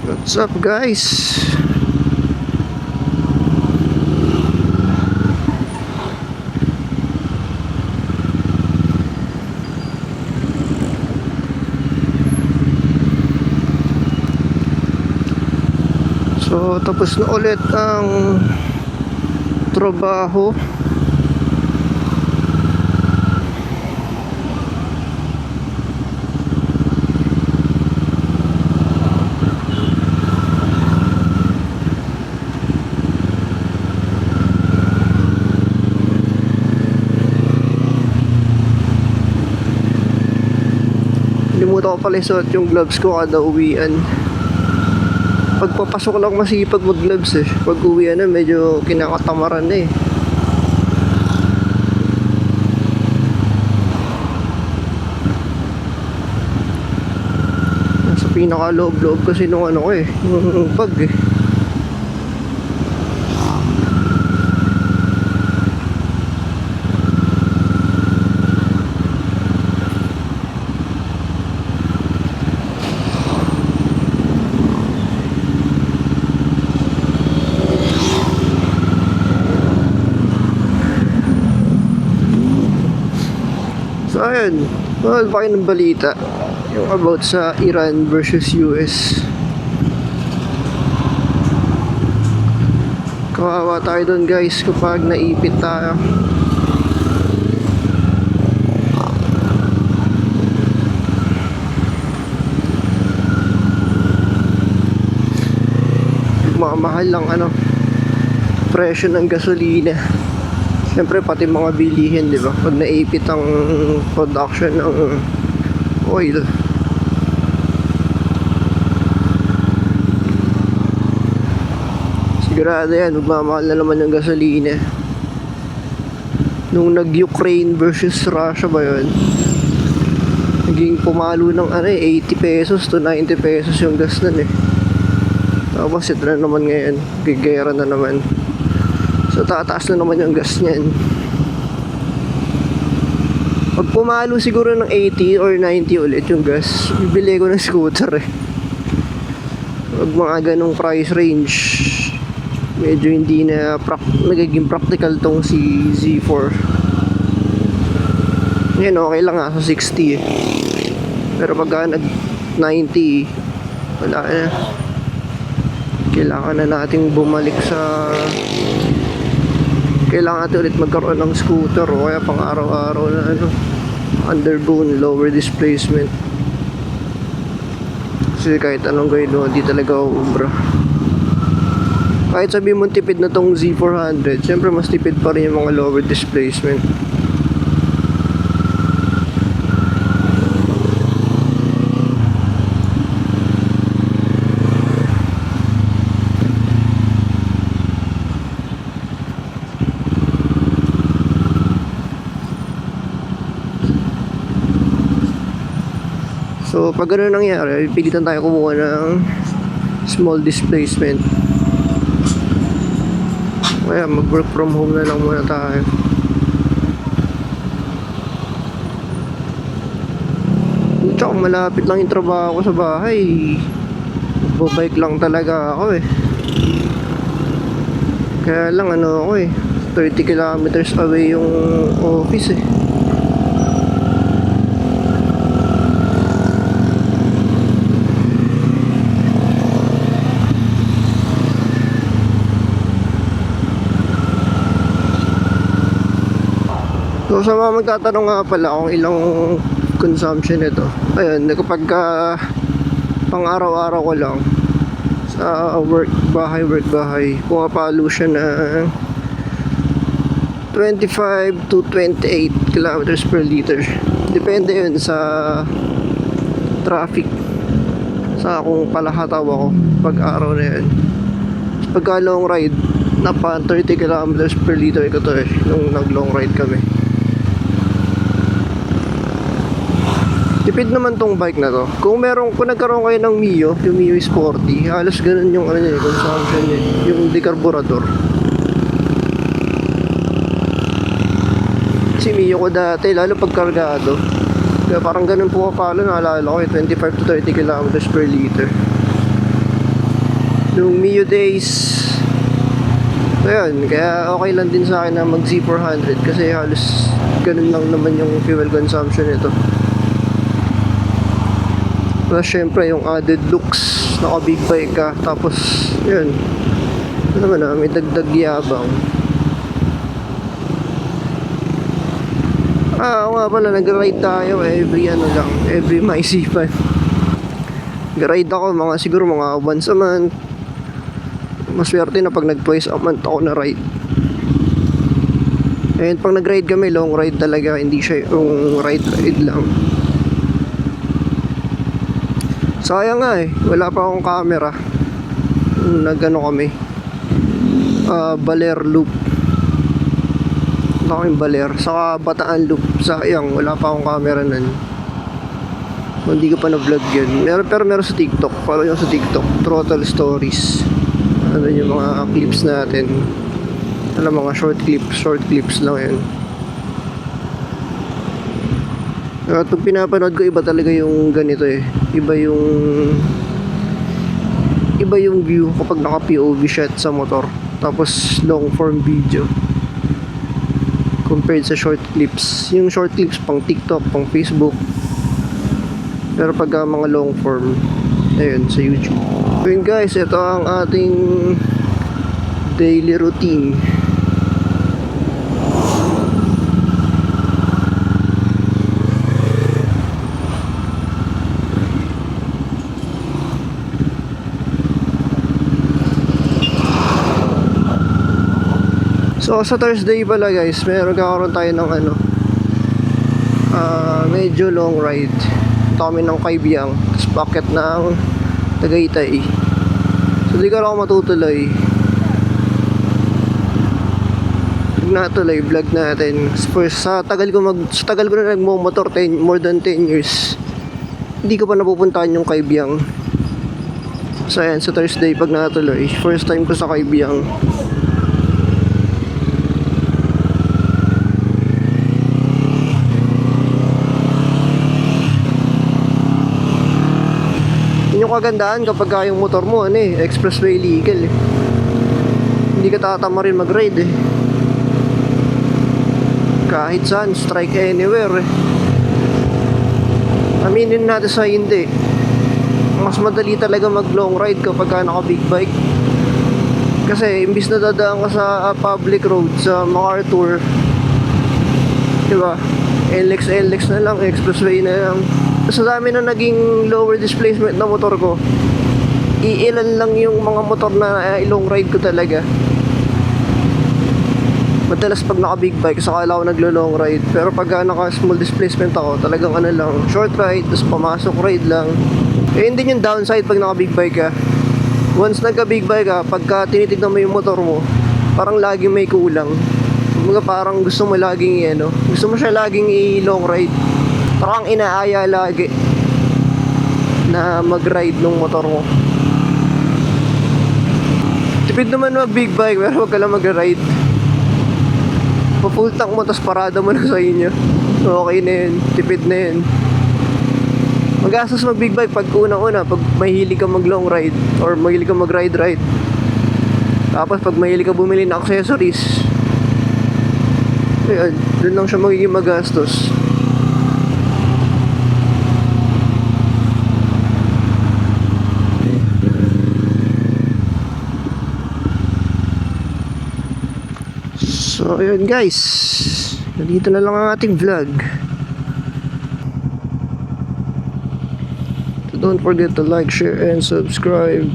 What's up, guys? So, tapos na ulit ang trabaho. Limutan ko pala isuot yung gloves ko kada uwian. Pagpapasok lang masipag mag gloves eh. Pag uwian na medyo kinakatamaran na eh. Nasa pinakaloob-loob kasi nung ano ko eh, yung bag eh. So ayun, well, baka ng balita yung about sa Iran versus US. Kawawa tayo doon, guys, kapag naipit tayo. Mamahal lang presyo ng gasolina. Siyempre pati mga bilihin, di ba? Pag naipit ang production ng oil. Sigurado yan, magmamahal na naman yung gasolina. Nung nag-Ukraine versus Russia ba yun? Naging pumalo ng 80 pesos to 90 pesos yung gas nun eh. Tapos ito na naman ngayon, gigera na naman. So tataas na naman yung gas niyan. Pag pumalo siguro ng 80 or 90 ulit yung gas, bibili ko ng scooter eh. Pag mga ganong price range, medyo hindi na nagiging practical tong si Z4. Yan, okay lang nga sa 60 eh. Pero pagka nag 90, wala na. Kailangan na nating bumalik sa... Kailangan natin ulit magkaroon ng scooter o kaya pang araw-araw na underbone, lower displacement. Kasi kahit anong gawin mo, hindi talaga uubra. Kahit sabihin mo tipid na tong Z400, syempre mas tipid pa rin yung mga lower displacement. So pag gano'n nangyari, pilitan tayo kumuha ng small displacement. Kaya mag work from home na lang muna tayo. Tsaka malapit lang yung trabaho ko sa bahay. Bobike lang talaga ako eh. Kaya lang ako eh, 30 kilometers away yung office eh. So sa mga magtatanong nga pala kung ilang consumption nito, ayun, kapag pang araw-araw ko lang sa work bahay, pumapalo siya na 25 to 28 kilometers per liter. Depende yun sa traffic, sa kung palahataw ako pag araw na yan. Pagka long ride, napa 30 kilometers per liter ko to eh, nung nag long ride kami. Tipid naman tong bike na to. Kung nagkaroon kayo ng Mio, yung Mio Sporty, halos ganun yung consumption niya, yung decarburador. Si Mio ko dati, lalo pag kargado, kaya parang ganun pumapalo, naalala ko 25 to 30 kilometers per liter. nung Mio days. So yun, kaya okay lang din sa akin na mag Z400 kasi halos ganun lang naman yung fuel consumption nito. Plus syempre yung added looks, naka big bike ka, tapos yun, ito naman may dagdag yabang. Oo nga pala, nag-ride tayo every maisipan. Nag-ride ako siguro mga once a month. Maswerte na pag nag-twice a month ako na ride. And pag nag-ride kami, long ride talaga, hindi siya yung ride lang. Sayang nga wala pa akong camera. Nag-ano kami, Baler Loop. Laking Baler, saka Bataan Loop. Sayang, wala pa akong camera nun. Hindi ko pa na-vlog yun. Pero meron sa TikTok. Follow yung sa TikTok, Throttle Stories. Ano yung mga clips natin. Alam, mga short clips lang yun. At pag pinapanood ko, iba talaga yung ganito Iba yung view kapag naka POV shot sa motor. Tapos long form video compared sa short clips. Yung short clips pang TikTok, pang Facebook. Pero pag mga long form, ayun, sa YouTube. So yun guys, ito ang ating daily routine. So sa Thursday pala guys, kakaroon tayo ng medyo long ride. Ito kami ng Kaibiyang, tapos packet ng Tagaytay. So di ka ako matutuloy. Pag natuloy, vlog natin. First, sa tagal ko na nagmo-motor, more than 10 years. Hindi ko pa napupuntahan yung Kaibiyang. So ayan, sa Thursday pag natuloy, first time ko sa Kaibiyang. Yung kagandahan kapag yung motor mo expressway legal hindi ka tatama rin mag-ride kahit saan, strike anywhere aminin natin sa hindi, mas madali talaga mag long ride kapag naka big bike kasi imbis na dadaan ka sa public road sa MacArthur, diba, NLEX na lang, expressway na lang. Sa dami na naging lower displacement na motor ko, iilan lang yung mga motor na long ride ko talaga. Madalas pag naka big bike, sakala ako naglo-long ride. Pero pag naka small displacement ako, talagang lang, short ride, tapos pamasok ride lang. Yun din yung downside pag naka big bike ka. Once nagka big bike ka, pagka tinitignan mo yung motor mo, parang laging may kulang. Parang gusto mo laging gusto mo siya laging i-long ride. Parang inaaya lagi na mag-ride ng motor mo. Tipid naman mag big bike, pero wag ka lang mag-ride. Pa-full tank mo, tapos parada mo na sa inyo. Okay na yun, tipid na yun. Magastos mag big bike pag una-una, pag mahilig ka mag long ride or mahilig ka mag ride. Tapos pag mahilig ka bumili ng accessories, ayun, dun lang siya magiging magastos. So ayun guys, nandito na lang ang ating vlog. So don't forget to like, share, and subscribe.